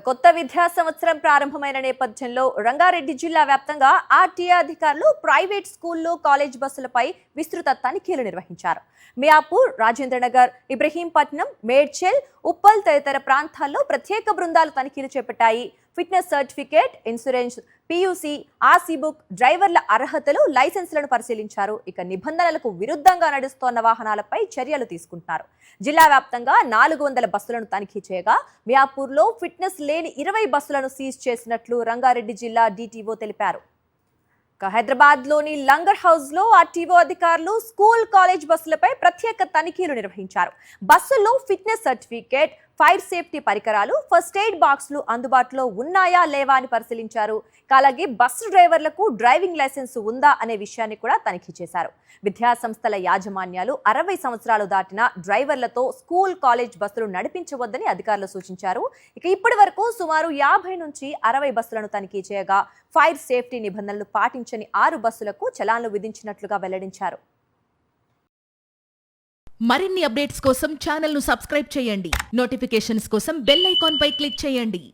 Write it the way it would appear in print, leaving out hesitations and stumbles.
కొత్త విద్యా సంవత్సరం ప్రారంభమైన నేపథ్యంలో రంగారెడ్డి జిల్లా వ్యాప్తంగా ఆర్టీఏ అధికారులు ప్రైవేట్ స్కూళ్లు కాలేజ్ బస్సులపై విస్తృత తనిఖీలు నిర్వహించారు. మియాపూర్, రాజేంద్రనగర్, ఇబ్రహీంపట్నం, మేడ్చల్, ఉప్పల్ తదితర ప్రాంతాల్లో ప్రత్యేక బృందాలు తనిఖీలు చేపట్టాయి. Fitness certificate, insurance, PUC, RC book, డ్రైవర్ల అర్హతలు, లైసెన్సులను పరిశీలించారు. ఇక నిబంధనలకు విరుద్ధంగా నడుస్తోన్న వాహనాలపై చర్యలు తీసుకుంటున్నారు. జిల్లా వ్యాప్తంగా 400 బస్సులను తనిఖీ చేయగా మియాపూర్లో ఫిట్నెస్ లేని 20 బస్సులను సీజ్ చేసినట్లు రంగారెడ్డి జిల్లా డీటీఓ తెలిపారు. హైదరాబాద్లోని లంగర్ హౌస్లో ఆర్టీఓ అధికారులు స్కూల్, కాలేజ్ బస్సులపై ప్రత్యేక తనిఖీలు నిర్వహించారు. బస్సుల్లో ఫిట్నెస్ సర్టిఫికేట్, ఫైర్ సేఫ్టీ పరికరాలు, ఫస్ట్ ఎయిడ్ బాక్సులు అందుబాటులో ఉన్నాయా లేవా అని పరిశీలించారు. అలాగే బస్సు డ్రైవర్లకు డ్రైవింగ్ లైసెన్స్ ఉందా అనే విషయాన్ని కూడా తనిఖీ చేశారు. విద్యా సంస్థల యాజమాన్యాలు 60 సంవత్సరాలు దాటిన డ్రైవర్లతో స్కూల్, కాలేజ్ బస్సులు నడిపించవద్దని అధికారులు సూచించారు. ఇక ఇప్పటి వరకు సుమారు 50 నుంచి 60 బస్సులను తనిఖీ చేయగా ఫైర్ సేఫ్టీ నిబంధనలు పాటించని 6 బస్సులకు చలాన్లు విధించినట్లుగా వెల్లడించారు. మరిన్ని అప్డేట్స్ కోసం ఛానల్ ను సబ్స్క్రైబ్ చేయండి. నోటిఫికేషన్స్ కోసం బెల్ ఐకాన్ పై క్లిక్ చేయండి.